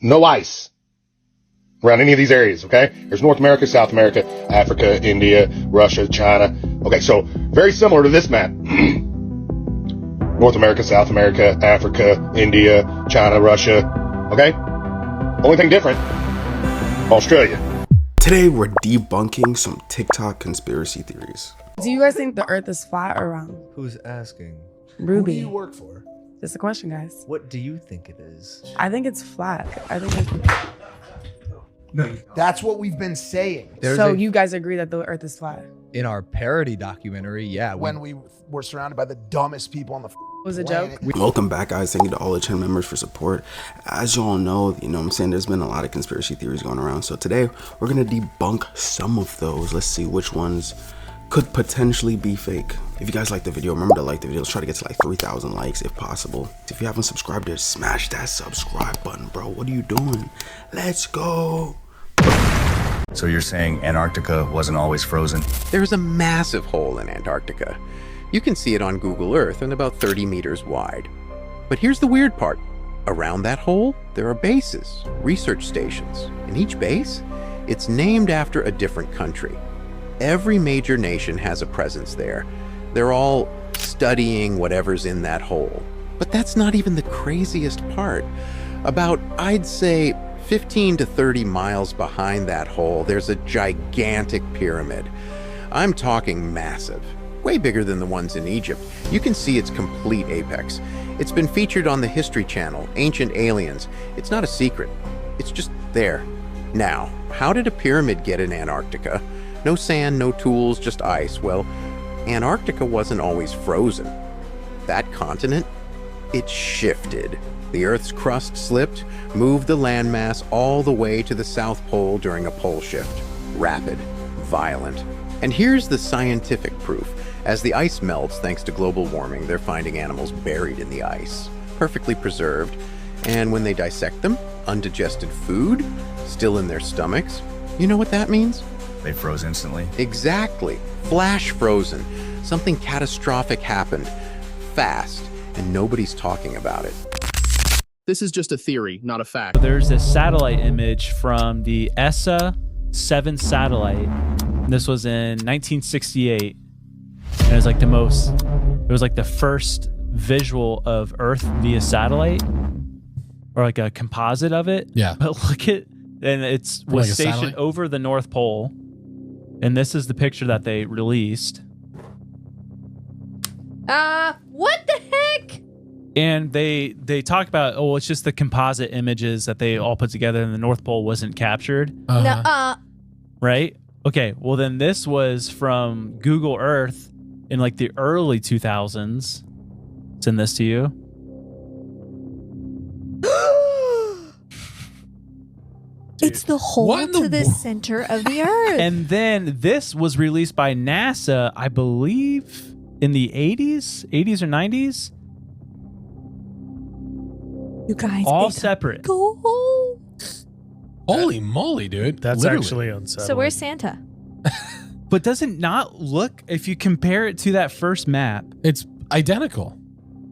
No ice around any of these areas, okay? There's North America, South America, Africa, India, Russia, China. Okay, so very similar to this map. North America, South America, Africa, India, China, Russia. Okay? Only thing different, Australia. Today we're debunking some TikTok conspiracy theories. Do you guys think the earth is flat or round? Who's asking? Ruby. Who do you work for? Just a question, guys. What do you think it is? I think it's flat. I think it's... No, that's what we've been saying. So you guys agree that the earth is flat? In our parody documentary, yeah. When we were surrounded by the dumbest people on the Was it a joke? Welcome back, guys. Thank you to all the channel members for support. As you all know, what I'm saying, there's been a lot of conspiracy theories going around. So today we're going to debunk some of those. Let's see which ones could potentially be fake. If you guys like the video, remember to like the video. Let's try to get to like 3,000 likes if possible. If you haven't subscribed yet, smash that subscribe button, bro. What are you doing? Let's go. So you're saying Antarctica wasn't always frozen? There's a massive hole in Antarctica. You can see it on Google Earth and about 30 meters wide. But here's the weird part. Around that hole, there are bases, research stations. And each base, it's named after a different country. Every major nation has a presence there. They're all studying whatever's in that hole. But that's not even the craziest part. About, I'd say, 15 to 30 miles behind that hole, there's a gigantic pyramid. I'm talking massive. Way bigger than the ones in Egypt. You can see its complete apex. It's been featured on the History Channel, Ancient Aliens. It's not a secret. It's just there. Now, how did a pyramid get in Antarctica? No sand, no tools, just ice. Well, Antarctica wasn't always frozen. That continent, it shifted. The Earth's crust slipped, moved the landmass all the way to the South Pole during a pole shift. Rapid, violent. And here's the scientific proof. As the ice melts thanks to global warming, they're finding animals buried in the ice, perfectly preserved. And when they dissect them, undigested food, still in their stomachs. You know what that means? They froze instantly? Exactly. Flash frozen. Something catastrophic happened. Fast. And nobody's talking about it. This is just a theory, not a fact. There's a satellite image from the ESA 7 satellite. This was in 1968. And it was like the first visual of Earth via satellite, or like a composite of it. Yeah. But look at, and was like stationed over the North Pole. And this is the picture that they released. What the heck? And they talk about, oh, it's just the composite images that they all put together, and the North Pole wasn't captured. Right? Okay, well then this was from Google Earth in like the early 2000s. Send this to you. It's the hole to the center of the Earth. And then this was released by NASA, I believe, in the 80s or 90s. You guys, all separate. Go. Holy moly, dude. That's literally actually unsettling. So where's Santa? But does it not look, if you compare it to that first map? It's identical.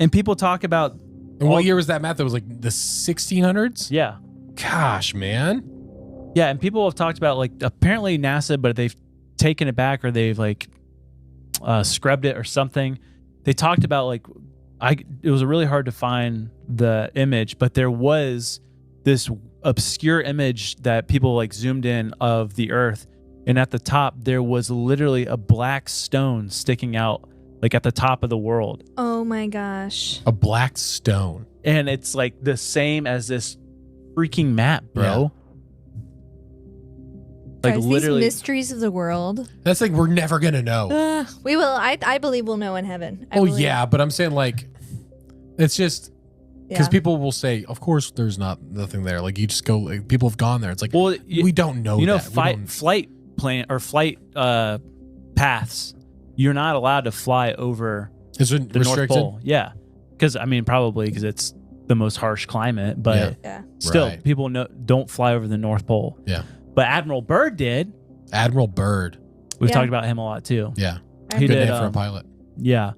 And people talk about... And what year was that map? That was like the 1600s? Yeah. Gosh, man. Yeah, and people have talked about, like, apparently NASA, but they've taken it back, or they've like scrubbed it or something. They talked about like, it was really hard to find the image, but there was this obscure image that people like zoomed in of the Earth, and at the top there was literally a black stone sticking out like at the top of the world. Oh my gosh. A black stone. And it's like the same as this freaking map, bro. Yeah. Like guys, literally these mysteries of the world. That's like, we're never going to know. We will. I believe we'll know in heaven. Yeah, but I'm saying like, it's just because people will say, of course, there's nothing there. Like you just go, like, people have gone there. It's like, well, we don't know. You know, that. flight plan or flight paths. You're not allowed to fly over the North Pole. Yeah, because I mean, probably because it's the most harsh climate. But still, people don't fly over the North Pole. Yeah. But Admiral Byrd did. Admiral Byrd. We've talked about him a lot too. Yeah. He Good did name for a pilot. Yeah.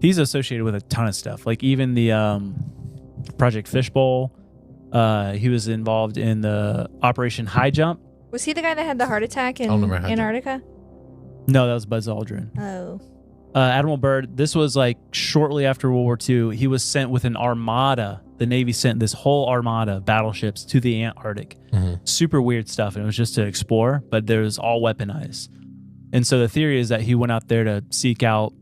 He's associated with a ton of stuff. Like even the Project Fishbowl. He was involved in the Operation High Jump. Was he the guy that had the heart attack in Antarctica? No, that was Buzz Aldrin. Oh. Admiral Byrd, this was like shortly after World War II. He was sent with an armada. The Navy sent this whole armada of battleships to the Antarctic. Super weird stuff. And it was just to explore, but it was all weaponized. And so the theory is that he went out there to seek out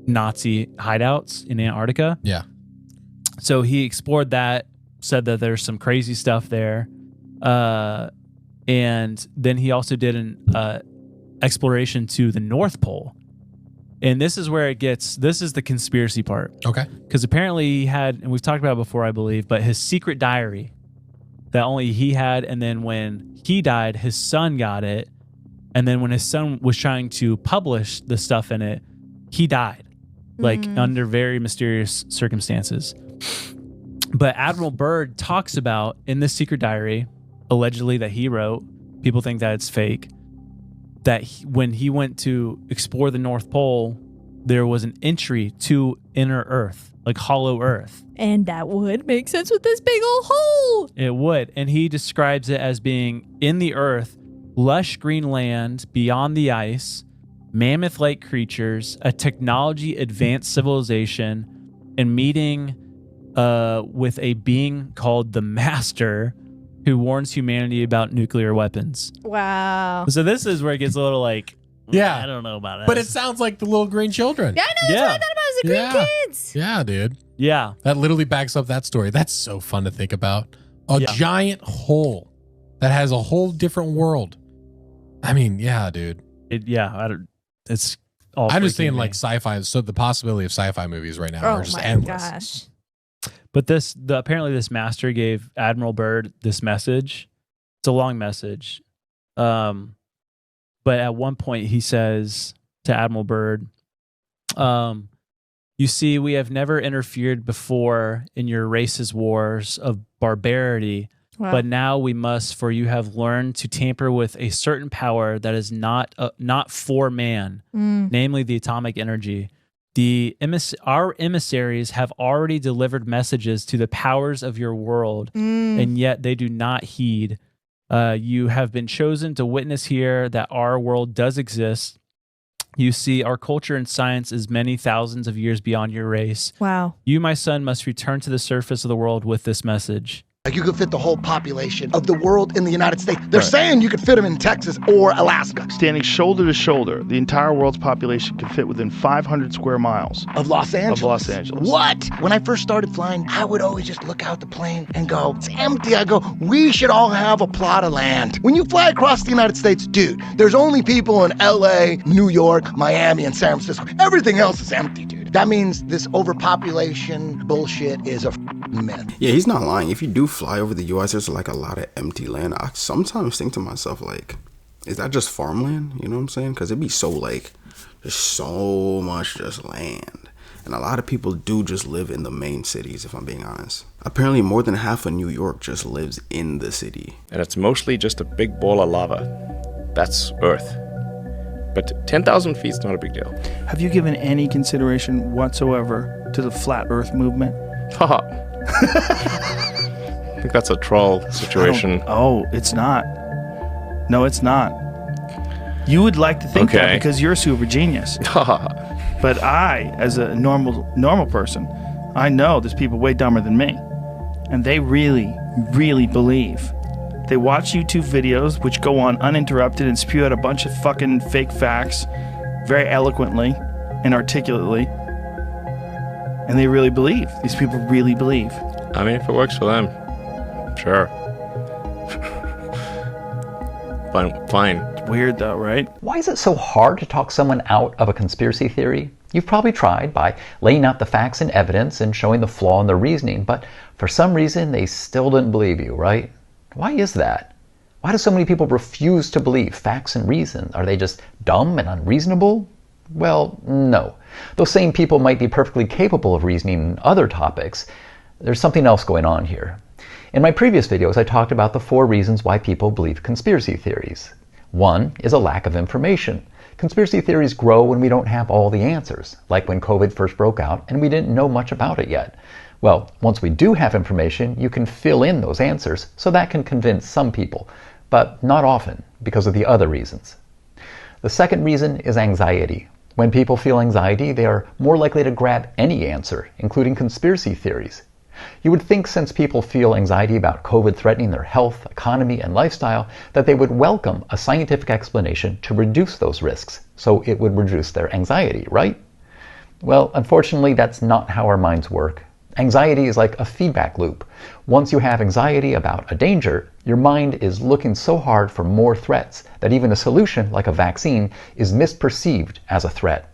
Nazi hideouts in Antarctica. Yeah. So he explored that, said that there's some crazy stuff there. And then he also did an exploration to the North Pole. And this is where this is the conspiracy part. Okay. Because apparently he had, and we've talked about it before, I believe, but his secret diary that only he had. And then when he died, his son got it. And then when his son was trying to publish the stuff in it, he died, like under very mysterious circumstances. But Admiral Byrd talks about in this secret diary, allegedly that he wrote, people think that it's fake, that when he went to explore the North Pole, there was an entry to inner Earth, like hollow Earth. And that would make sense with this big old hole. It would. And he describes it as being in the Earth, lush green land beyond the ice, mammoth-like creatures, a technology-advanced civilization, and meeting with a being called the Master, who warns humanity about nuclear weapons. Wow. So this is where it gets a little like, I don't know about it. But it sounds like the little green children. Yeah, I know. That's what I thought about. It was the green kids. Yeah, dude. Yeah. That literally backs up that story. That's so fun to think about. A giant hole that has a whole different world. I mean, yeah, dude. It's all I'm just freaking saying like sci-fi. So the possibility of sci-fi movies right now are just endless. Gosh. But apparently this master gave Admiral Byrd this message. It's a long message. But at one point he says to Admiral Byrd, you see, we have never interfered before in your race's wars of barbarity, but now we must, for you have learned to tamper with a certain power that is not for man, namely the atomic energy. Our emissaries have already delivered messages to the powers of your world, and yet they do not heed. You have been chosen to witness here that our world does exist. You see, our culture and science is many thousands of years beyond your race. Wow. You, my son, must return to the surface of the world with this message. Like you could fit the whole population of the world in the United States. They're saying you could fit them in Texas or Alaska. Standing shoulder to shoulder, the entire world's population could fit within 500 square miles. Of Los Angeles? Of Los Angeles. What? When I first started flying, I would always just look out the plane and go, it's empty. I go, we should all have a plot of land. When you fly across the United States, dude, there's only people in LA, New York, Miami, and San Francisco. Everything else is empty, dude. That means this overpopulation bullshit is a myth. Yeah, he's not lying. If you do fly over the U.S., there's like a lot of empty land. I sometimes think to myself, like, is that just farmland? You know what I'm saying? Because it'd be so like, there's so much just land. And a lot of people do just live in the main cities, if I'm being honest. Apparently more than half of New York just lives in the city. And it's mostly just a big ball of lava. That's Earth. But 10,000 feet is not a big deal. Have you given any consideration whatsoever to the flat Earth movement? Haha. I think that's a troll situation. Oh, it's not. No, it's not. You would like to think that because you're a super genius. But I, as a normal person, I know there's people way dumber than me. And they really, really believe. They watch YouTube videos, which go on uninterrupted and spew out a bunch of fucking fake facts very eloquently and articulately. And they really believe. These people really believe. I mean, if it works for them, sure. Fine. It's weird though, right? Why is it so hard to talk someone out of a conspiracy theory? You've probably tried by laying out the facts and evidence and showing the flaw in their reasoning, but for some reason they still didn't believe you, right? Why is that? Why do so many people refuse to believe facts and reason? Are they just dumb and unreasonable? Well, no. Those same people might be perfectly capable of reasoning in other topics. There's something else going on here. In my previous videos, I talked about the 4 reasons why people believe conspiracy theories. 1 is a lack of information. Conspiracy theories grow when we don't have all the answers, like when COVID first broke out and we didn't know much about it yet. Well, once we do have information, you can fill in those answers, so that can convince some people, but not often because of the other reasons. The second reason is anxiety. When people feel anxiety, they are more likely to grab any answer, including conspiracy theories. You would think since people feel anxiety about COVID threatening their health, economy, and lifestyle, that they would welcome a scientific explanation to reduce those risks, so it would reduce their anxiety, right? Well, unfortunately, that's not how our minds work. Anxiety is like a feedback loop. Once you have anxiety about a danger, your mind is looking so hard for more threats that even a solution, like a vaccine, is misperceived as a threat.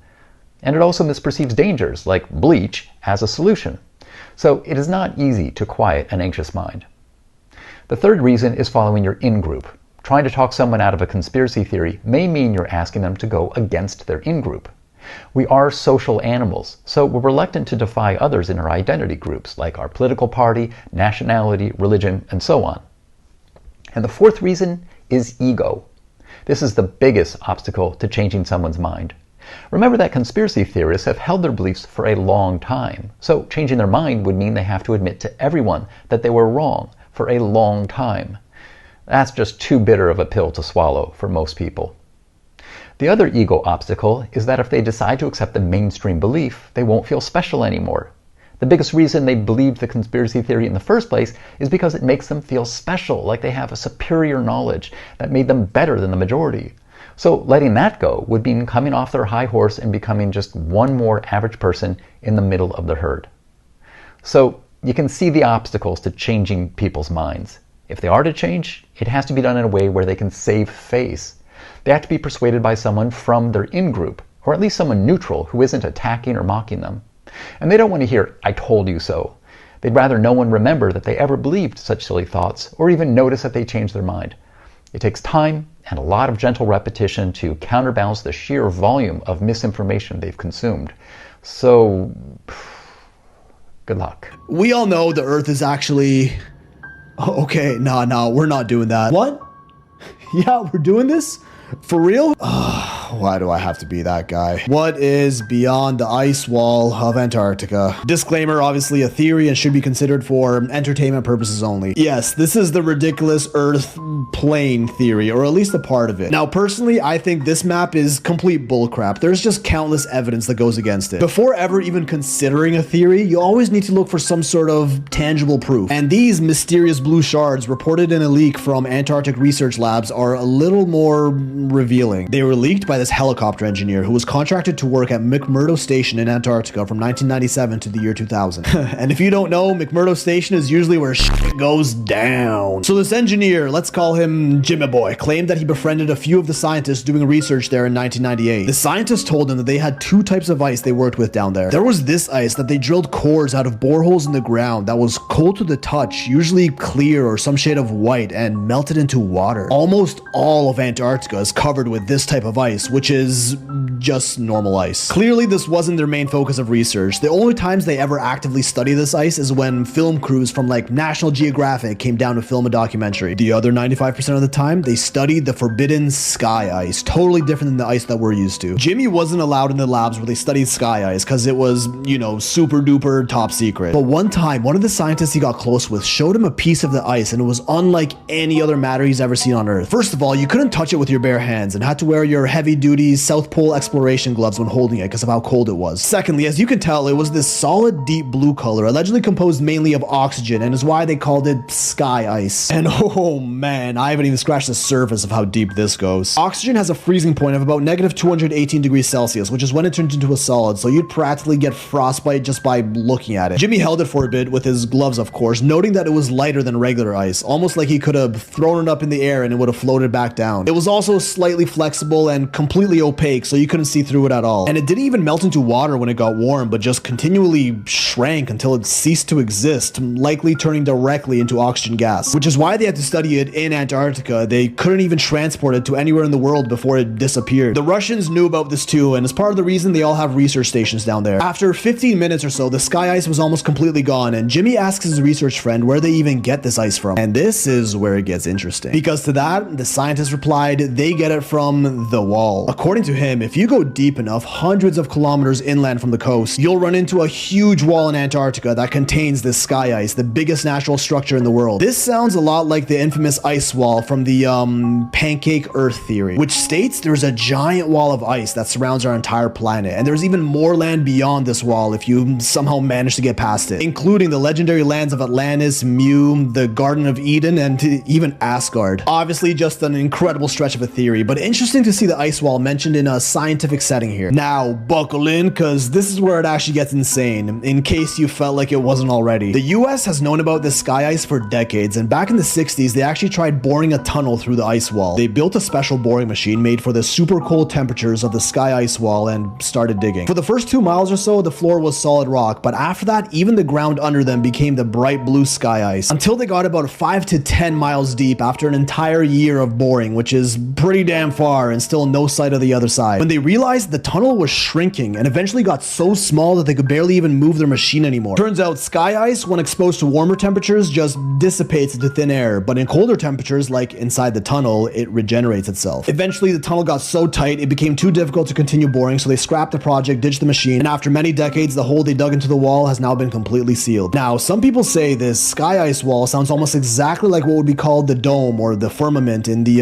And it also misperceives dangers, like bleach, as a solution. So it is not easy to quiet an anxious mind. The third reason is following your in-group. Trying to talk someone out of a conspiracy theory may mean you're asking them to go against their in-group. We are social animals, so we're reluctant to defy others in our identity groups, like our political party, nationality, religion, and so on. And the fourth reason is ego. This is the biggest obstacle to changing someone's mind. Remember that conspiracy theorists have held their beliefs for a long time, so changing their mind would mean they have to admit to everyone that they were wrong for a long time. That's just too bitter of a pill to swallow for most people. The other ego obstacle is that if they decide to accept the mainstream belief, they won't feel special anymore. The biggest reason they believed the conspiracy theory in the first place is because it makes them feel special, like they have a superior knowledge that made them better than the majority. So letting that go would mean coming off their high horse and becoming just one more average person in the middle of the herd. So you can see the obstacles to changing people's minds. If they are to change, it has to be done in a way where they can save face. They have to be persuaded by someone from their in-group, or at least someone neutral who isn't attacking or mocking them. And they don't want to hear, "I told you so." They'd rather no one remember that they ever believed such silly thoughts, or even notice that they changed their mind. It takes time and a lot of gentle repetition to counterbalance the sheer volume of misinformation they've consumed. So, good luck. We all know the Earth is actually... Okay, no, we're not doing that. What? Yeah, we're doing this? For real? Why do I have to be that guy? What is beyond the ice wall of Antarctica? Disclaimer, obviously a theory and should be considered for entertainment purposes only. Yes, this is the ridiculous Earth plane theory, or at least a part of it. Now, personally, I think this map is complete bullcrap. There's just countless evidence that goes against it. Before ever even considering a theory, you always need to look for some sort of tangible proof. And these mysterious blue shards reported in a leak from Antarctic research labs are a little more revealing. They were leaked by this helicopter engineer who was contracted to work at McMurdo Station in Antarctica from 1997 to the year 2000. And if you don't know, McMurdo Station is usually where shit goes down. So this engineer, let's call him Jimmy Boy, claimed that he befriended a few of the scientists doing research there in 1998. The scientists told him that they had two types of ice they worked with down there. There was this ice that they drilled cores out of boreholes in the ground that was cold to the touch, usually clear or some shade of white, and melted into water. Almost all of Antarctica is covered with this type of ice, which is just normal ice. Clearly, this wasn't their main focus of research. The only times they ever actively study this ice is when film crews from like National Geographic came down to film a documentary. The other 95% of the time, they studied the forbidden sky ice, totally different than the ice that we're used to. Jimmy wasn't allowed in the labs where they studied sky ice because it was, you know, super duper top secret. But one time, one of the scientists he got close with showed him a piece of the ice, and it was unlike any other matter he's ever seen on Earth. First of all, you couldn't touch it with your bare hands and had to wear your heavy-duty South Pole exploration gloves when holding it because of how cold it was. Secondly, as you can tell, it was this solid deep blue color, allegedly composed mainly of oxygen, and is why they called it sky ice. And oh man, I haven't even scratched the surface of how deep this goes. Oxygen has a freezing point of about negative 218 degrees Celsius, which is when it turns into a solid, so you'd practically get frostbite just by looking at it. Jimmy held it for a bit with his gloves, of course, noting that it was lighter than regular ice, almost like he could have thrown it up in the air and it would have floated back down. It was also slightly flexible and completely opaque, so you couldn't see through it at all. And it didn't even melt into water when it got warm, but just continually shrank until it ceased to exist, likely turning directly into oxygen gas, which is why they had to study it in Antarctica. They couldn't even transport it to anywhere in the world before it disappeared. The Russians knew about this too, and it's part of the reason they all have research stations down there. After 15 minutes or so, the sky ice was almost completely gone, and Jimmy asks his research friend where they even get this ice from. And this is where it gets interesting, because to that, the scientists replied they get it from the wall. wall. According to him, if you go deep enough, hundreds of kilometers inland from the coast, you'll run into a huge wall in Antarctica that contains this sky ice, the biggest natural structure in the world. This sounds a lot like the infamous ice wall from the pancake Earth theory, which states there's a giant wall of ice that surrounds our entire planet, and there's even more land beyond this wall if you somehow manage to get past it, including the legendary lands of Atlantis, Mu, the Garden of Eden, and even Asgard. Obviously just an incredible stretch of a theory, but interesting to see the ice wall mentioned in a scientific setting here. Now buckle in, cause this is where it actually gets insane, in case you felt like it wasn't already. The US has known about this sky ice for decades, and back in the 60s they actually tried boring a tunnel through the ice wall. They built a special boring machine made for the super cold temperatures of the sky ice wall and started digging. For the first 2 miles or so, the floor was solid rock, but after that, even the ground under them became the bright blue sky ice, until they got about 5 to 10 miles deep after an entire year of boring, which is pretty damn far and still no sight of the other side. When they realized the tunnel was shrinking and eventually got so small that they could barely even move their machine anymore. Turns out sky ice, when exposed to warmer temperatures, just dissipates into thin air, but in colder temperatures, like inside the tunnel, it regenerates itself. Eventually, the tunnel got so tight it became too difficult to continue boring, so they scrapped the project, ditched the machine, and after many decades, the hole they dug into the wall has now been completely sealed. Now, some people say this sky ice wall sounds almost exactly like what would be called the dome or the firmament in the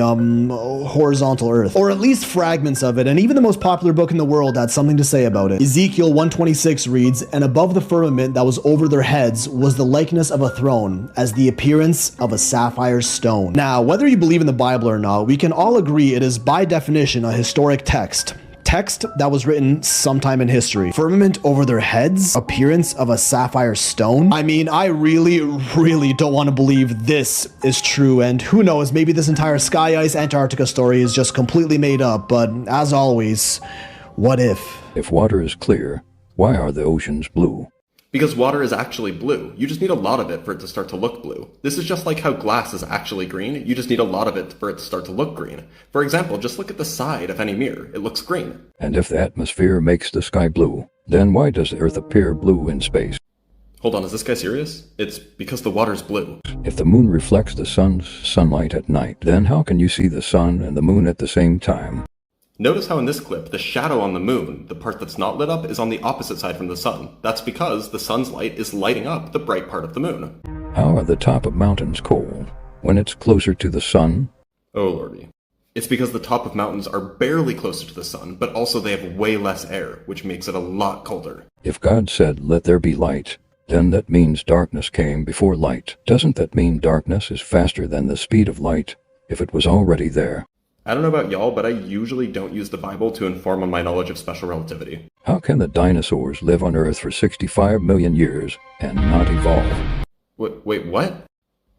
horizontal earth, or at least fragments of it, and even the most popular book in the world had something to say about it. Ezekiel 1:26 reads, "And above the firmament that was over their heads was the likeness of a throne, as the appearance of a sapphire stone." Now, whether you believe in the Bible or not, we can all agree it is by definition a historic text. Text that was written sometime in history. Firmament over their heads, appearance of a sapphire stone. I mean, I really don't want to believe this is true, and who knows, maybe this entire sky ice Antarctica story is just completely made up, but as always, what if? If water is clear, why are the oceans blue? Because water is actually blue. You just need a lot of it for it to start to look blue. This is just like how glass is actually green. You just need a lot of it for it to start to look green. For example, just look at the side of any mirror. It looks green. And if the atmosphere makes the sky blue, then why does the Earth appear blue in space? Hold on, is this guy serious? It's because the water's blue. If the moon reflects the sun's sunlight at night, then how can you see the sun and the moon at the same time? Notice how in this clip, the shadow on the moon, the part that's not lit up, is on the opposite side from the sun. That's because the sun's light is lighting up the bright part of the moon. How are the top of mountains cold when it's closer to the sun? Oh lordy. It's because the top of mountains are barely closer to the sun, but also they have way less air, which makes it a lot colder. If God said, "Let there be light," then that means darkness came before light. Doesn't that mean darkness is faster than the speed of light if it was already there? I don't know about y'all, but I usually don't use the Bible to inform on my knowledge of special relativity. How can the dinosaurs live on Earth for 65 million years and not evolve? Wait, what?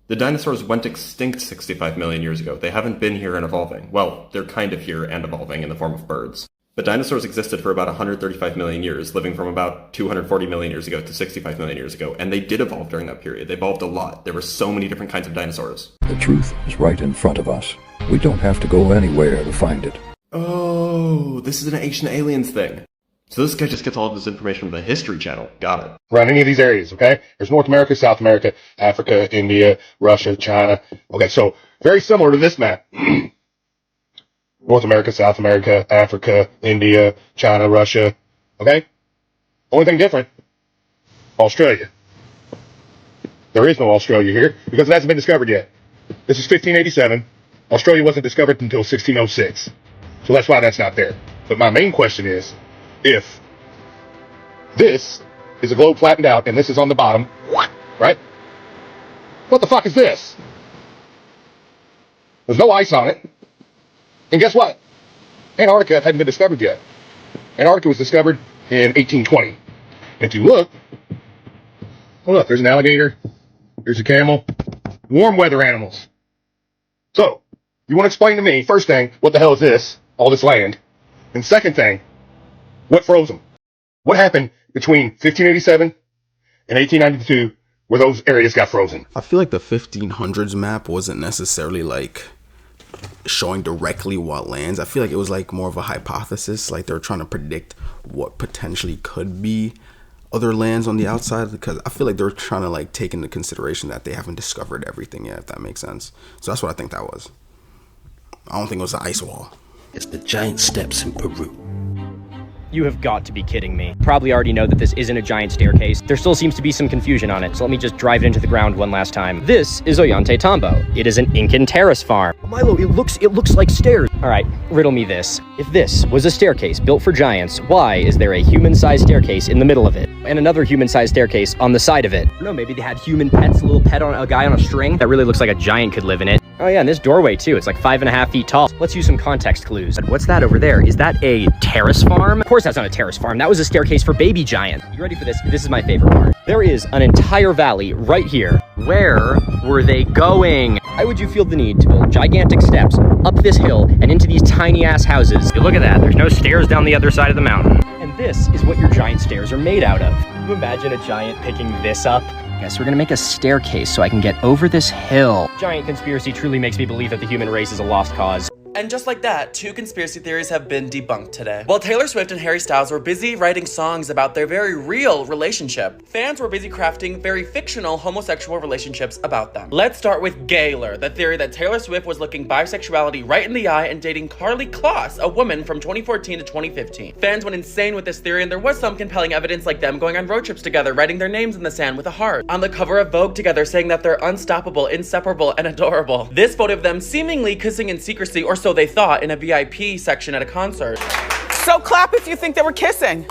The dinosaurs went extinct 65 million years ago. They haven't been here and evolving. Well, they're kind of here and evolving in the form of birds. But dinosaurs existed for about 135 million years, living from about 240 million years ago to 65 million years ago, and they did evolve during that period. They evolved a lot. There were so many different kinds of dinosaurs. The truth is right in front of us. We don't have to go anywhere to find it. Oh, this is an ancient aliens thing. So this guy just gets all of this information from the History Channel. Got it. Around any of these areas, okay? There's North America, South America, Africa, India, Russia, China. Okay, so very similar to this map. North America, South America, Africa, India, China, Russia. Okay? Only thing different, Australia. There is no Australia here because it hasn't been discovered yet. This is 1587. Australia wasn't discovered until 1606. So that's why that's not there. But my main question is, if this is a globe flattened out and this is on the bottom, right? What the fuck is this? There's no ice on it. And guess what? Antarctica hadn't been discovered yet. Antarctica was discovered in 1820. And if you look, oh look, there's an alligator, there's a camel, warm weather animals. So, you want to explain to me, first thing, what the hell is this, all this land? And second thing, what froze them? What happened between 1587 and 1892 where those areas got frozen? I feel like the 1500s map wasn't necessarily like showing directly what lands. I feel like it was like more of a hypothesis, like they were trying to predict what potentially could be other lands on the outside, because I feel like they're trying to like take into consideration that they haven't discovered everything yet, if that makes sense. So that's what I think that was. I don't think it was an ice wall. It's the giant steps in Peru. You have got to be kidding me. Probably already know that this isn't a giant staircase. There still seems to be some confusion on it, so let me just drive it into the ground one last time. This is Ollantaytambo. It is an Incan terrace farm. Milo, it looks like stairs. All right, riddle me this. If this was a staircase built for giants, why is there a human-sized staircase in the middle of it? And another human-sized staircase on the side of it? No, maybe they had human pets, a little pet on a guy on a string. That really looks like a giant could live in it. Oh yeah, and this doorway too. It's like 5.5 feet tall. Let's use some context clues. What's that over there? Is that a terrace farm? Of course that's not a terrace farm. That was a staircase for baby giants. You ready for this? This is my favorite part. There is an entire valley right here. Where were they going? Why would you feel the need to build gigantic steps up this hill and into these tiny ass houses? You look at that. There's no stairs down the other side of the mountain. And this is what your giant stairs are made out of. Can you imagine a giant picking this up? Yes, we're gonna make a staircase so I can get over this hill. Giant conspiracy truly makes me believe that the human race is a lost cause. And just like that, 2 conspiracy theories have been debunked today. While Taylor Swift and Harry Styles were busy writing songs about their very real relationship, fans were busy crafting very fictional homosexual relationships about them. Let's start with Gaylor, the theory that Taylor Swift was looking bisexuality right in the eye and dating Carly Kloss, a woman from 2014 to 2015. Fans went insane with this theory, and there was some compelling evidence like them going on road trips together, writing their names in the sand with a heart. On the cover of Vogue together, saying that they're unstoppable, inseparable, and adorable. This photo of them seemingly kissing in secrecy, or so they thought, in a VIP section at a concert. So clap if you think they were kissing.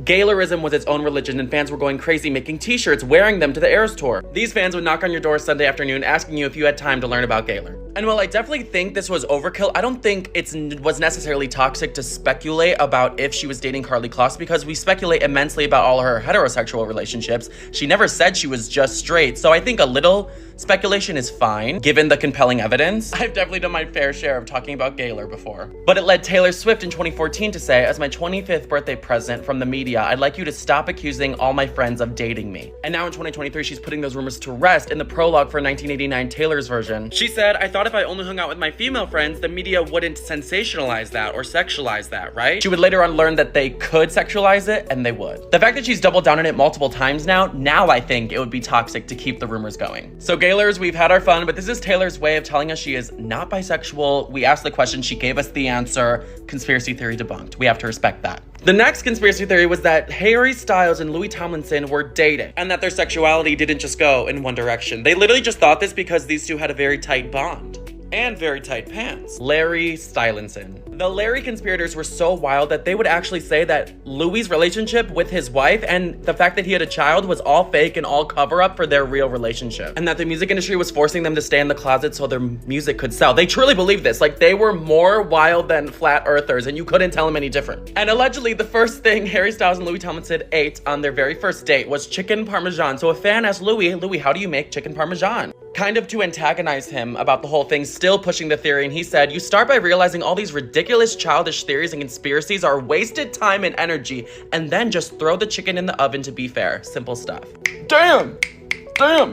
Gaylorism was its own religion, and fans were going crazy making t-shirts, wearing them to the Eras Tour. These fans would knock on your door Sunday afternoon asking you if you had time to learn about Gaylor. And while I definitely think this was overkill, I don't think it was necessarily toxic to speculate about if she was dating Carly Kloss, because we speculate immensely about all her heterosexual relationships. She never said she was just straight, so I think a little speculation is fine, given the compelling evidence. I've definitely done my fair share of talking about Gaylor before. But it led Taylor Swift in 2014 to say, as my 25th birthday present from the media, I'd like you to stop accusing all my friends of dating me. And now in 2023, she's putting those rumors to rest in the prologue for 1989 Taylor's version. She said, I thought if I only hung out with my female friends, the media wouldn't sensationalize that or sexualize that, right? She would later on learn that they could sexualize it, and they would. The fact that she's doubled down on it multiple times now I think it would be toxic to keep the rumors going. So Gaylors, we've had our fun, but this is Taylor's way of telling us she is not bisexual. We asked the question, she gave us the answer. Conspiracy theory debunked. We have to respect that. The next conspiracy theory was that Harry Styles and Louis Tomlinson were dating, and that their sexuality didn't just go in one direction. They literally just thought this because these two had a very tight bond. And very tight pants. Larry Stylinson. The Larry conspirators were so wild that they would actually say that Louis' relationship with his wife and the fact that he had a child was all fake and all cover up for their real relationship. And that the music industry was forcing them to stay in the closet so their music could sell. They truly believed this. Like, they were more wild than flat earthers, and you couldn't tell them any different. And allegedly, the first thing Harry Styles and Louis Tomlinson ate on their very first date was chicken parmesan. So a fan asked Louis, how do you make chicken parmesan? Kind of to antagonize him about the whole thing, still pushing the theory, and he said, you start by realizing all these ridiculous childish theories and conspiracies are wasted time and energy, and then just throw the chicken in the oven to be fair. Simple stuff. Damn,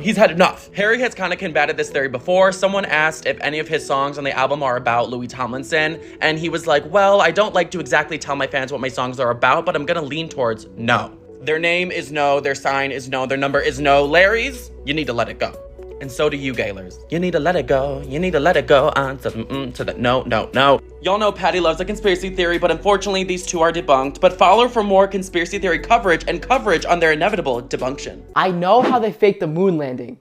he's had enough. Harry has kind of combated this theory before. Someone asked if any of his songs on the album are about Louis Tomlinson, and he was like, well, I don't like to exactly tell my fans what my songs are about, but I'm gonna lean towards no. Their name is no, their sign is no, their number is no. Larry's, you need to let it go. And so do you, Gaylors. You need to let it go. You need to let it go on to the no. Y'all know Patty loves a conspiracy theory, but unfortunately these two are debunked. But follow for more conspiracy theory coverage and coverage on their inevitable debunction. I know how they faked the moon landing.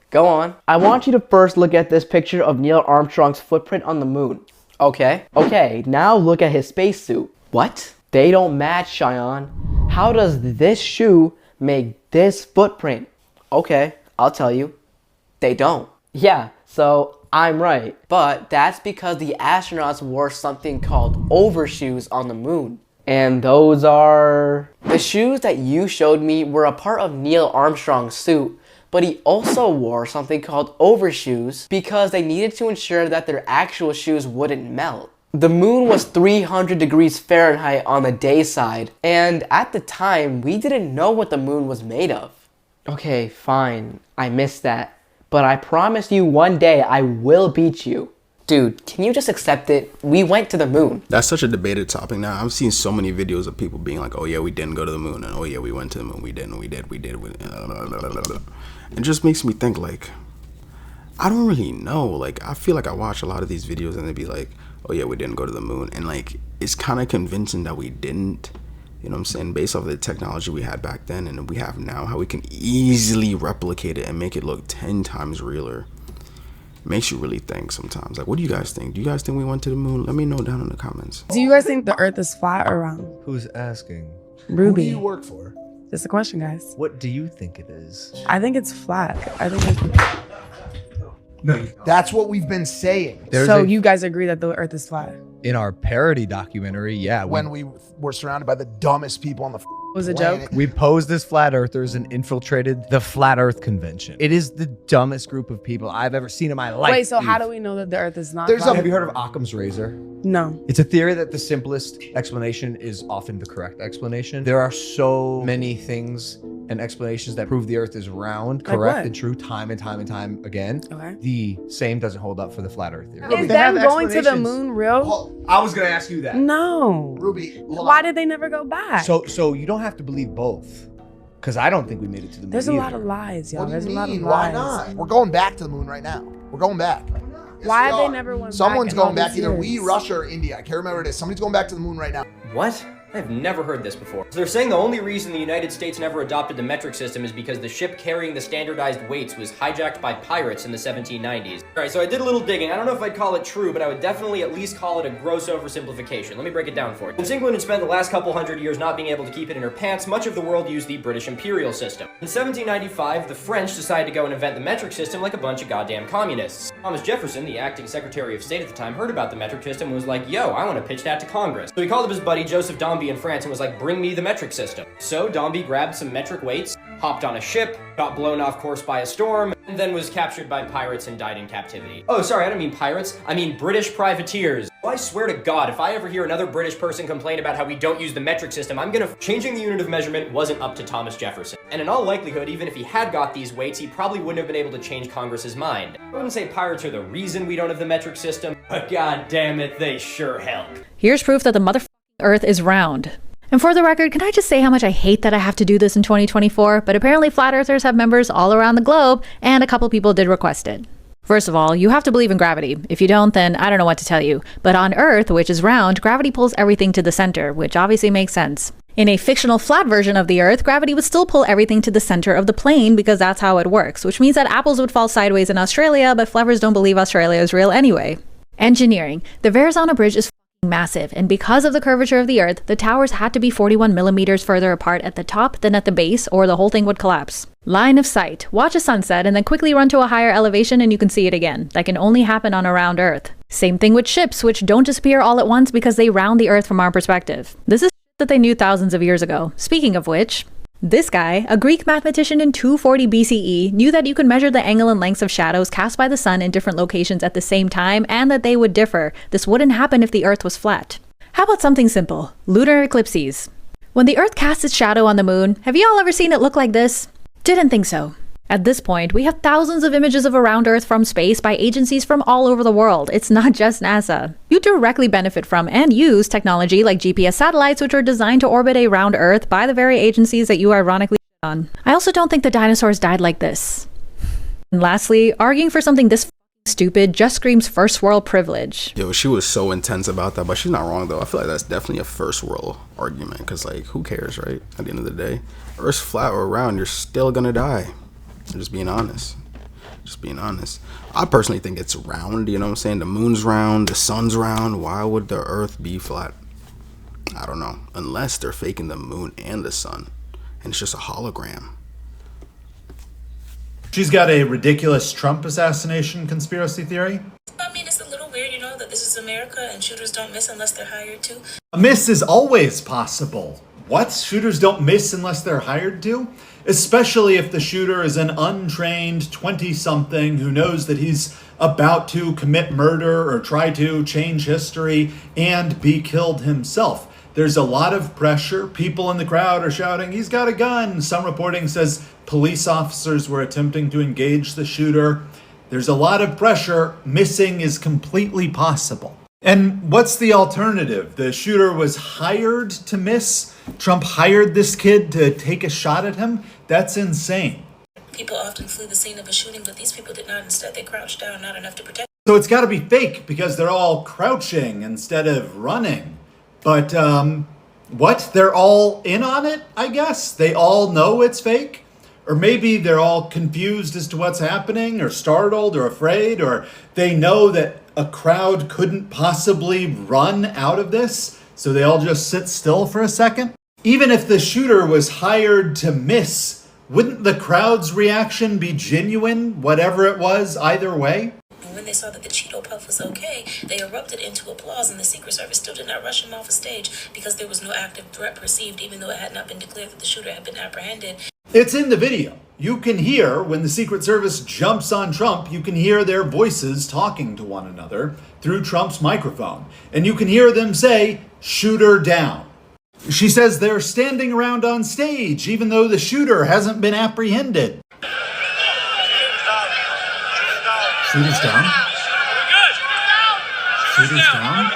Go on. I want you to first look at this picture of Neil Armstrong's footprint on the moon. Okay, now look at his spacesuit. What? They don't match, Cheyenne. How does this shoe make this footprint? Okay. I'll tell you, they don't. Yeah, so I'm right. But that's because the astronauts wore something called overshoes on the moon. And those are... The shoes that you showed me were a part of Neil Armstrong's suit, but he also wore something called overshoes because they needed to ensure that their actual shoes wouldn't melt. The moon was 300 degrees Fahrenheit on the day side, and at the time, we didn't know what the moon was made of. Okay, fine, I missed that. But I promise you one day I will beat you. Dude, can you just accept it? We went to the moon. That's such a debated topic now. I've seen so many videos of people being like, oh yeah, we didn't go to the moon. And oh yeah, we went to the moon. We did. It just makes me think like, I don't really know. Like, I feel like I watch a lot of these videos and they'd be like, oh yeah, we didn't go to the moon. And like, it's kind of convincing that we didn't, you know what I'm saying? Based off of the technology we had back then and we have now, how we can easily replicate it and make it look 10 times realer. Makes you really think sometimes. Like, what do you guys think? Do you guys think we went to the moon? Let me know down in the comments. Do you guys think the Earth is flat or round? Who's asking? Ruby. Who do you work for? Just a question, guys. What do you think it is? I think it's flat. I think it's... No, that's what we've been saying. So you guys agree that the Earth is flat? In our parody documentary, yeah. When we were surrounded by the dumbest people on the was a planet. joke? We posed as flat earthers and infiltrated the Flat Earth Convention. It is the dumbest group of people I've ever seen in my life. Wait, so how do we know that the Earth is not Have flat? you heard of Occam's razor? No. It's a theory that the simplest explanation is often the correct explanation. There are so many things and explanations that prove the Earth is round, Like correct, what? and true time and time and time again. Okay. The same doesn't hold up for the Flat Earth theory. Is them going to the moon real? I was gonna ask you that. No. Ruby, why did they never go back? So you don't have to believe both. Because I don't think we made it to the moon. There's a lot either. of lies, y'all. What do There's you a lot of mean? lies. Why not? We're going back to the moon right now. We're going back. Why have they never went Someone's back in all going back, these either years? we, Russia, or India. I can't remember what it is. Somebody's going back to the moon right now. What? I've never heard this before. So they're saying the only reason the United States never adopted the metric system is because the ship carrying the standardized weights was hijacked by pirates in the 1790s. Alright, so I did a little digging. I don't know if I'd call it true, but I would definitely at least call it a gross oversimplification. Let me break it down for you. Since England had spent the last couple hundred years not being able to keep it in her pants, much of the world used the British imperial system. In 1795, the French decided to go and invent the metric system like a bunch of goddamn communists. Thomas Jefferson, the acting Secretary of State at the time, heard about the metric system and was like, yo, I want to pitch that to Congress. So he called up his buddy Joseph Dombey in France and was like, bring me the metric system. So Dombey grabbed some metric weights, hopped on a ship, got blown off course by a storm, and then was captured by pirates and died in captivity. Oh, sorry, I don't mean pirates, I mean British privateers. I swear to God, if I ever hear another British person complain about how we don't use the metric system, I'm gonna... Changing the unit of measurement wasn't up to Thomas Jefferson. And in all likelihood, even if he had got these weights, he probably wouldn't have been able to change Congress's mind. I wouldn't say pirates are the reason we don't have the metric system, but god damn it, they sure help. Here's proof that the motherfucking Earth is round. And for the record, can I just say how much I hate that I have to do this in 2024? But apparently flat earthers have members all around the globe, and a couple people did request it. First of all, you have to believe in gravity. If you don't, then I don't know what to tell you. But on Earth, which is round, gravity pulls everything to the center, which obviously makes sense. In a fictional flat version of the Earth, gravity would still pull everything to the center of the plane because that's how it works, which means that apples would fall sideways in Australia, but flavors don't believe Australia is real anyway. Engineering. The Verrazano Bridge is massive, and because of the curvature of the Earth, the towers had to be 41 millimeters further apart at the top than at the base, or the whole thing would collapse. Line of sight. Watch a sunset and then quickly run to a higher elevation and you can see it again. That can only happen on a round Earth. Same thing with ships, which don't disappear all at once because they round the Earth from our perspective. This is that they knew thousands of years ago. Speaking of which, this guy, a Greek mathematician in 240 BCE, knew that you could measure the angle and lengths of shadows cast by the sun in different locations at the same time and that they would differ. This wouldn't happen if the Earth was flat. How about something simple? Lunar eclipses. When the Earth casts its shadow on the moon, have you all ever seen it look like this? Didn't think so. At this point, we have thousands of images of a round Earth from space by agencies from all over the world. It's not just NASA. You directly benefit from and use technology like GPS satellites, which are designed to orbit a round Earth by the very agencies that you ironically on. I also don't think the dinosaurs died like this. And lastly, arguing for something this stupid just screams first world privilege. Yo, she was so intense about that, but she's not wrong though. I feel like that's definitely a first world argument because, like, who cares, right? At the end of the day, Earth's flat or round, you're still gonna die. I'm just being honest. I personally think it's round, you know what I'm saying? The moon's round, the sun's round. Why would the Earth be flat? I don't know. Unless they're faking the moon and the sun, and it's just a hologram. She's got a ridiculous Trump assassination conspiracy theory. I mean, it's a little weird, you know, that this is America and shooters don't miss unless they're hired to. A miss is always possible. What? Shooters don't miss unless they're hired to? Especially if the shooter is an untrained 20-something who knows that he's about to commit murder or try to change history and be killed himself. There's a lot of pressure. People in the crowd are shouting, "He's got a gun." Some reporting says police officers were attempting to engage the shooter. There's a lot of pressure. Missing is completely possible. And what's the alternative? The shooter was hired to miss. Trump hired this kid to take a shot at him. That's insane. People often flee the scene of a shooting, but these people did not. Instead, they crouched down, not enough to protect. So it's got to be fake because they're all crouching instead of running. But what? They're all in on it, I guess? They all know it's fake? Or maybe they're all confused as to what's happening, or startled, or afraid, or they know that a crowd couldn't possibly run out of this, so they all just sit still for a second? Even if the shooter was hired to miss, wouldn't the crowd's reaction be genuine, whatever it was, either way? And when they saw that the Cheeto Puff was okay, they erupted into applause, and the Secret Service still did not rush him off a stage because there was no active threat perceived, even though it had not been declared that the shooter had been apprehended. It's in the video. You can hear when the Secret Service jumps on Trump, you can hear their voices talking to one another through Trump's microphone. And you can hear them say, "Shooter down." She says they're standing around on stage, even though the shooter hasn't been apprehended. Shooter's down? Shooter's down?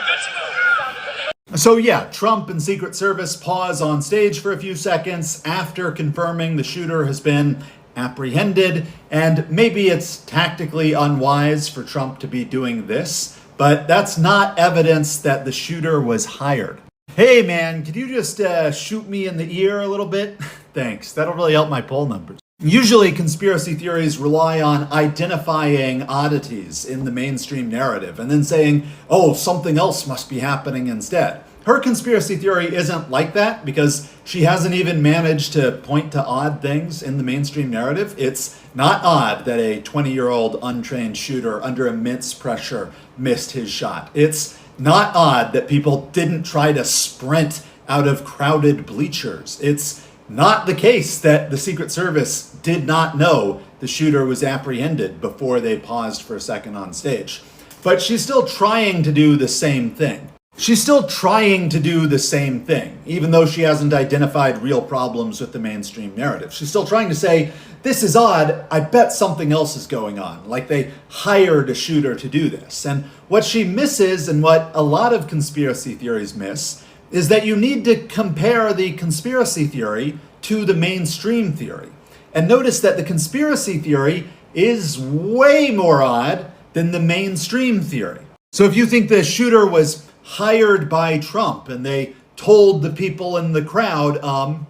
So yeah, Trump and Secret Service pause on stage for a few seconds after confirming the shooter has been apprehended, and maybe it's tactically unwise for Trump to be doing this, but that's not evidence that the shooter was hired. Hey man, could you just shoot me in the ear a little bit? Thanks, that'll really help my poll numbers. Usually conspiracy theories rely on identifying oddities in the mainstream narrative and then saying, oh, something else must be happening instead. Her conspiracy theory isn't like that because she hasn't even managed to point to odd things in the mainstream narrative. It's not odd that a 20-year-old untrained shooter under immense pressure missed his shot. It's not odd that people didn't try to sprint out of crowded bleachers. It's not the case that the Secret Service did not know the shooter was apprehended before they paused for a second on stage. But she's still trying to do the same thing. She's still trying to do the same thing, even though she hasn't identified real problems with the mainstream narrative. She's still trying to say, this is odd, I bet something else is going on, like they hired a shooter to do this. And what she misses, and what a lot of conspiracy theories miss, is that you need to compare the conspiracy theory to the mainstream theory. And notice that the conspiracy theory is way more odd than the mainstream theory. So if you think the shooter was hired by Trump and they told the people in the crowd,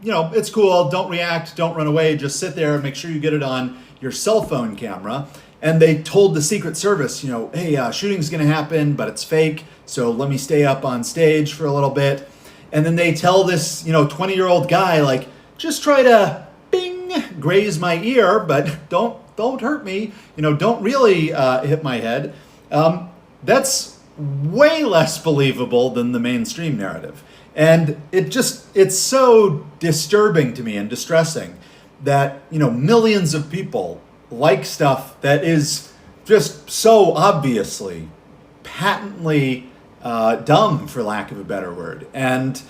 it's cool, don't react, don't run away, just sit there and make sure you get it on your cell phone camera. And they told the Secret Service, hey, shooting's gonna happen, but it's fake, so let me stay up on stage for a little bit. And then they tell this, 20-year-old guy, like, just try to, bing, graze my ear, but don't hurt me, don't really hit my head. That's way less believable than the mainstream narrative. And it's so disturbing to me and distressing that, millions of people like stuff that is just so obviously, patently dumb, for lack of a better word. And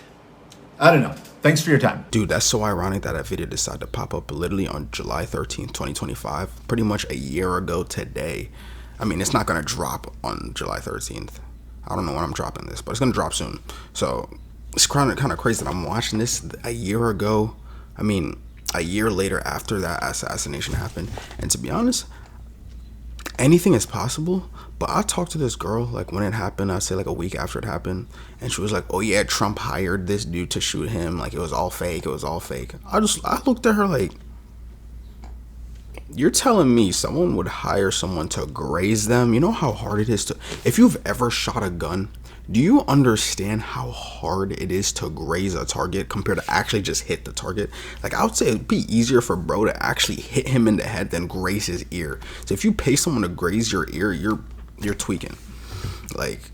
I don't know. Thanks for your time. Dude, that's so ironic that video decided to pop up literally on July 13th, 2025. Pretty much a year ago today. I mean, it's not going to drop on July 13th. I don't know when I'm dropping this, but it's going to drop soon. So it's kind of crazy that I'm watching this a year ago. I mean, a year later after that assassination happened. And to be honest, anything is possible. But I talked to this girl, like, when it happened, I'd say like a week after it happened. And she was like, oh yeah, Trump hired this dude to shoot him. Like, it was all fake. It was all fake. I looked at her like, you're telling me someone would hire someone to graze them? You know how hard it is to, if you've ever shot a gun, do you understand how hard it is to graze a target compared to actually just hit the target? Like, I would say it'd be easier for bro to actually hit him in the head than graze his ear. So if you pay someone to graze your ear, you're tweaking. Like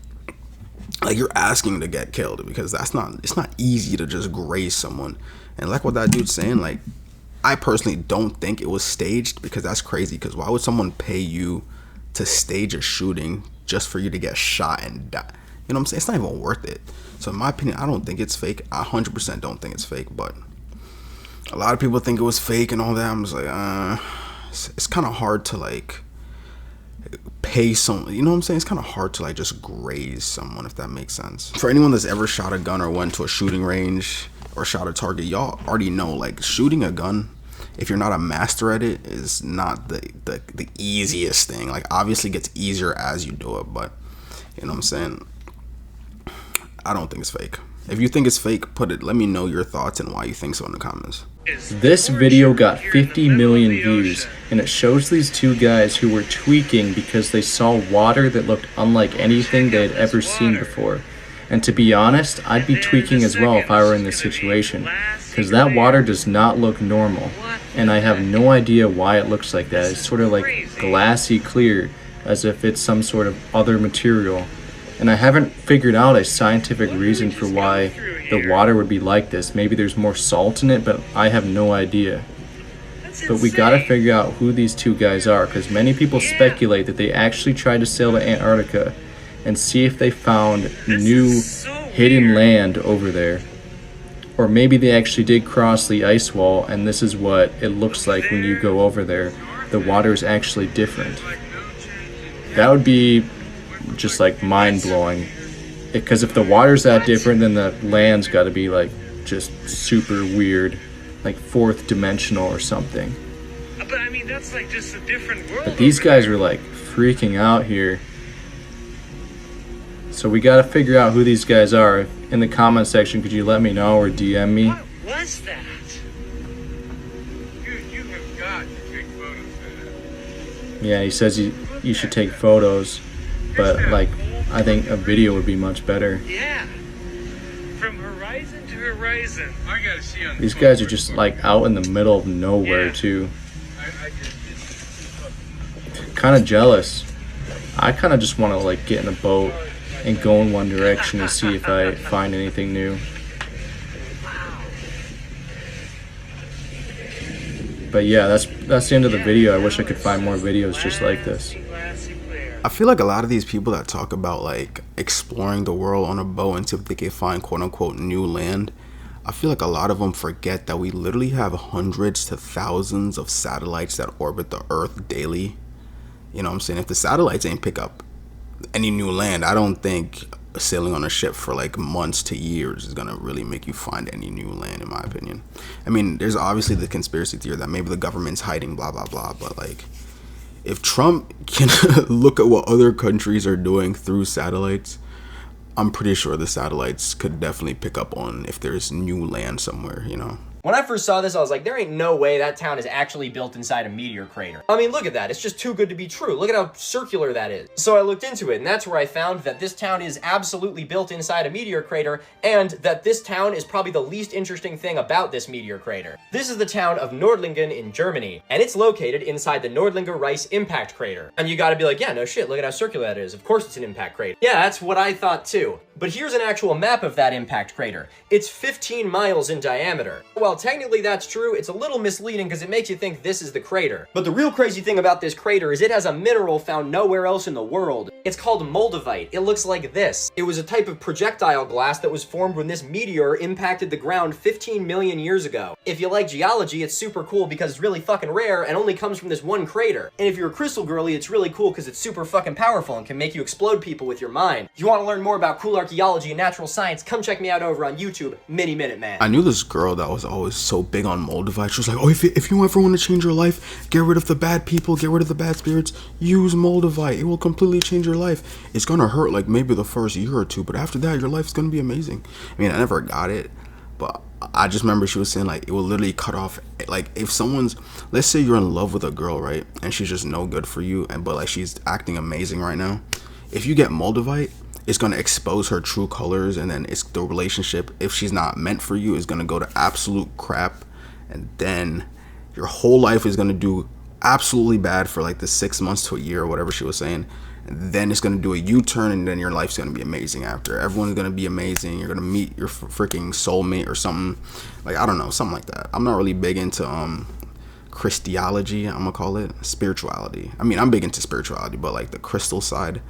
you're asking to get killed, because it's not easy to just graze someone. And like what that dude's saying, like, I personally don't think it was staged, because that's crazy. Because why would someone pay you to stage a shooting just for you to get shot and die? You know what I'm saying? It's not even worth it. So in my opinion, I don't think it's fake. I 100% don't think it's fake. But a lot of people think it was fake and all that. I'm just like, it's kind of hard to like pay someone. You know what I'm saying? It's kind of hard to like just graze someone, if that makes sense. For anyone that's ever shot a gun or went to a shooting range or shot a target, y'all already know, like, shooting a gun if you're not a master at it, is not the easiest thing. Like, obviously it gets easier as you do it, but you know what I'm saying? I don't think it's fake. If you think it's fake, let me know your thoughts and why you think so in the comments. This video got 50 million views, and it shows these two guys who were tweaking because they saw water that looked unlike anything they had ever seen before. And to be honest, I'd be tweaking as well if I were in this situation, because that water does not look normal, and I have no idea why it looks like that. It's sort of like glassy clear, as if it's some sort of other material. And I haven't figured out a scientific reason for why the water would be like this. Maybe there's more salt in it, but I have no idea. But we gotta figure out who these two guys are, because many people speculate that they actually tried to sail to Antarctica and see if they found new hidden land over there. Or maybe they actually did cross the ice wall, and this is what it looks like when you go over there. The water is actually different. That would be just like mind-blowing, because if the water's that different, then the land's got to be like just super weird, like fourth dimensional or something. But I mean, that's like just a different world. But these guys are like freaking out here, so we got to figure out who these guys are. In the comment section, could you let me know or DM me? What was that? Dude, you have got to take photos of that. Yeah, he says you should take photos, but like I think a video would be much better. Yeah. From horizon to horizon. I gotta see on These guys are just like out in the middle of nowhere too. Kind of jealous. I kind of just want to like get in a boat and go in one direction and see if I find anything new. But yeah, that's the end of the video. I wish I could find more videos just like this. I feel like a lot of these people that talk about like exploring the world on a boat and see if they can find quote unquote new land, I feel like a lot of them forget that we literally have hundreds to thousands of satellites that orbit the Earth daily. You know what I'm saying? If the satellites ain't pick up any new land, I don't think sailing on a ship for like months to years is gonna really make you find any new land, in my opinion. I mean, there's obviously the conspiracy theory that maybe the government's hiding blah blah blah, but like, if Trump can look at what other countries are doing through satellites, I'm pretty sure the satellites could definitely pick up on if there's new land somewhere, you know? When I first saw this, I was like, there ain't no way that town is actually built inside a meteor crater. I mean, look at that. It's just too good to be true. Look at how circular that is. So I looked into it, and that's where I found that this town is absolutely built inside a meteor crater, and that this town is probably the least interesting thing about this meteor crater. This is the town of Nordlingen in Germany, and it's located inside the Nordlinger Rice impact crater. And you gotta be like, yeah, no shit, look at how circular that is. Of course it's an impact crater. Yeah, that's what I thought too. But here's an actual map of that impact crater. It's 15 miles in diameter. While technically that's true, it's a little misleading because it makes you think this is the crater. But the real crazy thing about this crater is it has a mineral found nowhere else in the world. It's called moldavite. It looks like this. It was a type of projectile glass that was formed when this meteor impacted the ground 15 million years ago. If you like geology, it's super cool because it's really fucking rare and only comes from this one crater. And if you're a crystal girly, it's really cool because it's super fucking powerful and can make you explode people with your mind. If you want to learn more about cool archaeology and natural science, come check me out over on YouTube, Mini Minute Man. I knew this girl that was always so big on moldavite. She was like, oh, if you ever want to change your life, get rid of the bad people, get rid of the bad spirits, use moldavite. It will completely change your life. It's gonna hurt like maybe the first year or two, but after that, your life's gonna be amazing. I mean, I never got it, but I just remember she was saying like it will literally cut off, like if someone's, let's say you're in love with a girl, right, and she's just no good for you, and but like she's acting amazing right now. If you get moldavite, it's going to expose her true colors, and then it's the relationship, if she's not meant for you, is going to go to absolute crap, and then your whole life is going to do absolutely bad for like the 6 months to a year or whatever she was saying, and then it's going to do a U-turn, and then your life's going to be amazing after. Everyone's going to be amazing. You're going to meet your freaking soulmate or something, like I don't know, something like that. I'm not really big into Christology, I'm gonna call it spirituality. I mean, I'm big into spirituality, but like the crystal side,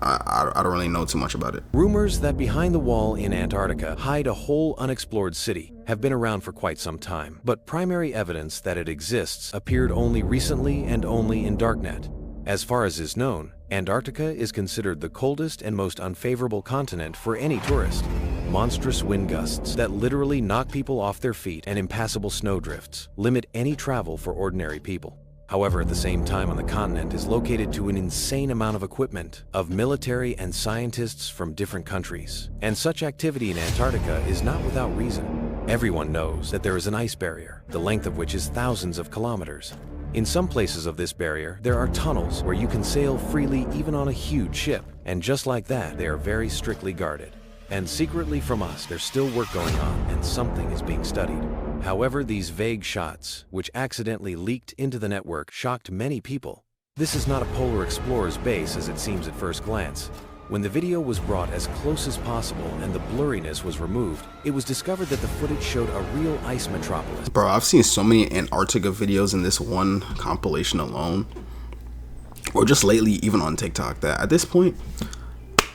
I don't really know too much about it. Rumors that behind the wall in Antarctica hide a whole unexplored city have been around for quite some time, but primary evidence that it exists appeared only recently and only in Darknet. As far as is known, Antarctica is considered the coldest and most unfavorable continent for any tourist. monstrous wind gusts that literally knock people off their feet and impassable snowdrifts limit any travel for ordinary people. However, at the same time on the continent is located to an insane amount of equipment, of military and scientists from different countries. And such activity in Antarctica is not without reason. Everyone knows that there is an ice barrier, the length of which is thousands of kilometers. In some places of this barrier, there are tunnels where you can sail freely even on a huge ship. And just like that, they are very strictly guarded. And secretly from us, there's still work going on and something is being studied. However, these vague shots, which accidentally leaked into the network, shocked many people. This is not a polar explorer's base as it seems at first glance. When the video was brought as close as possible and the blurriness was removed, it was discovered that the footage showed a real ice metropolis. Bro, I've seen so many Antarctica videos in this one compilation alone, or just lately even on TikTok, that at this point,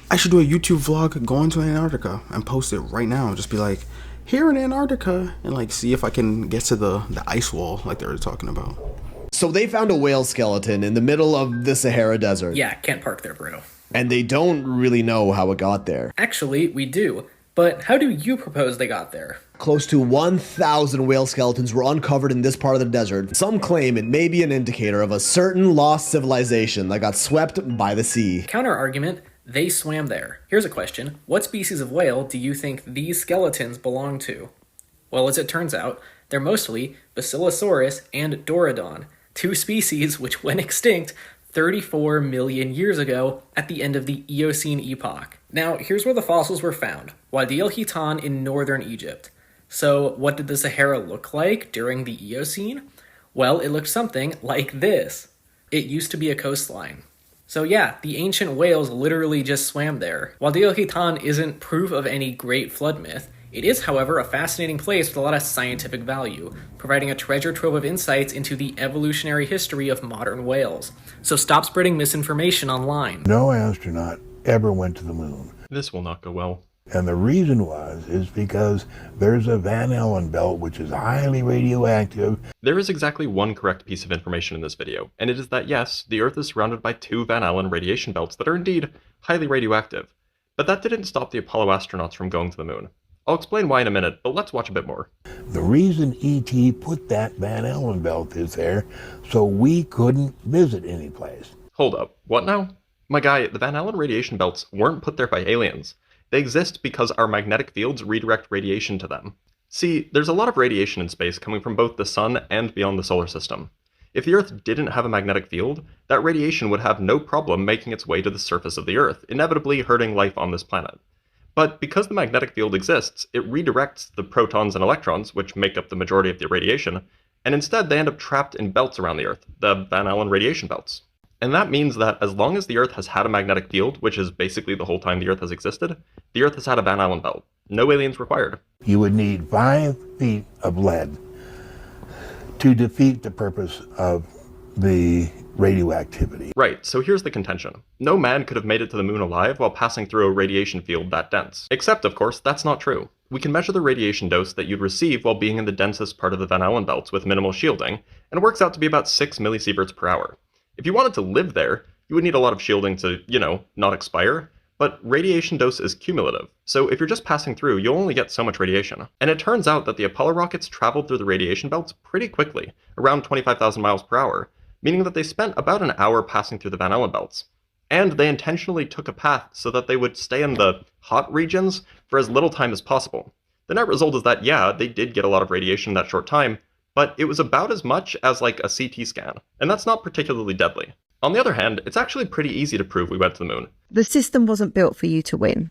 I should do a YouTube vlog going to Antarctica and post it right now. Just be like, here in Antarctica, and like see if I can get to the ice wall like they were talking about. So they found a whale skeleton in the middle of the Sahara Desert. Yeah, can't park there, bro. And they don't really know how it got there. Actually, we do. But how do you propose they got there? Close to 1,000 whale skeletons were uncovered in this part of the desert. Some claim it may be an indicator of a certain lost civilization that got swept by the sea. Counter argument, they swam there. Here's a question. What species of whale do you think these skeletons belong to? Well, as it turns out, they're mostly Basilosaurus and Dorodon, two species which went extinct 34 million years ago at the end of the Eocene epoch. Now, here's where the fossils were found. Wadi el-Hitan in northern Egypt. So, what did the Sahara look like during the Eocene? Well, it looked something like this. It used to be a coastline. So yeah, the ancient whales literally just swam there. Wadi el-Hitan isn't proof of any great flood myth. It is, however, a fascinating place with a lot of scientific value, providing a treasure trove of insights into the evolutionary history of modern whales. So stop spreading misinformation online. No astronaut ever went to the moon. This will not go well. And the reason is because there's a Van Allen belt which is highly radioactive. There is exactly one correct piece of information in this video, and it is that yes, the Earth is surrounded by 2 Van Allen radiation belts that are indeed highly radioactive. But that didn't stop the Apollo astronauts from going to the moon. I'll explain why in a minute, but let's watch a bit more. The reason E.T. put that Van Allen belt is there so we couldn't visit any place. Hold up, what now? My guy, the Van Allen radiation belts weren't put there by aliens. They exist because our magnetic fields redirect radiation to them. See, there's a lot of radiation in space coming from both the sun and beyond the solar system. If the Earth didn't have a magnetic field, that radiation would have no problem making its way to the surface of the Earth, inevitably hurting life on this planet. But because the magnetic field exists, it redirects the protons and electrons, which make up the majority of the radiation, and instead they end up trapped in belts around the Earth, the Van Allen radiation belts. And that means that as long as the Earth has had a magnetic field, which is basically the whole time the Earth has existed, the Earth has had a Van Allen belt. No aliens required. You would need 5 feet of lead to defeat the purpose of the radioactivity. Right, so here's the contention. No man could have made it to the moon alive while passing through a radiation field that dense. Except, of course, that's not true. We can measure the radiation dose that you'd receive while being in the densest part of the Van Allen belts with minimal shielding, and it works out to be about 6 millisieverts per hour. If you wanted to live there, you would need a lot of shielding to, not expire, but radiation dose is cumulative, so if you're just passing through, you'll only get so much radiation. And it turns out that the Apollo rockets traveled through the radiation belts pretty quickly, around 25,000 miles per hour, meaning that they spent about an hour passing through the Van Allen belts. And they intentionally took a path so that they would stay in the hot regions for as little time as possible. The net result is that, yeah, they did get a lot of radiation in that short time, but it was about as much as like a CT scan, and that's not particularly deadly. On the other hand, it's actually pretty easy to prove we went to the moon. The system wasn't built for you to win.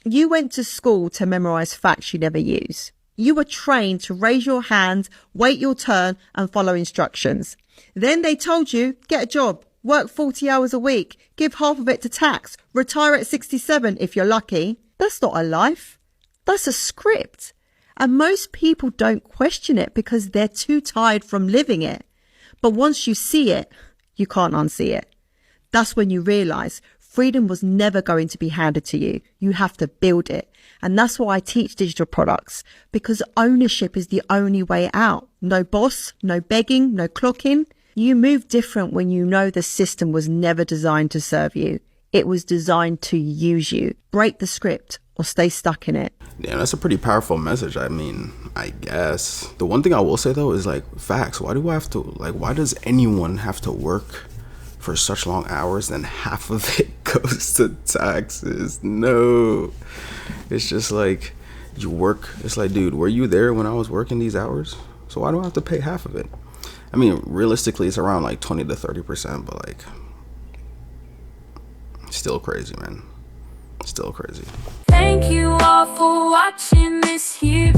You went to school to memorize facts you never use. You were trained to raise your hand, wait your turn, and follow instructions. Then they told you, get a job, work 40 hours a week, give half of it to tax, retire at 67 if you're lucky. That's not a life. That's a script. And most people don't question it because they're too tired from living it. But once you see it, you can't unsee it. That's when you realize freedom was never going to be handed to you. You have to build it. And that's why I teach digital products, because ownership is the only way out. No boss, no begging, no clocking. You move different when you know the system was never designed to serve you. It was designed to use you. Break the script. or stay stuck in it. Damn, that's a pretty powerful message. I mean, I guess. The one thing I will say though is like, facts. Why does anyone have to work for such long hours and half of it goes to taxes? No. It's just like, you work. It's like, dude, were you there when I was working these hours? So why do I have to pay half of it? I mean, realistically, it's around like 20 to 30%, but like, still crazy, man. Still crazy. Thank you all for watching this here.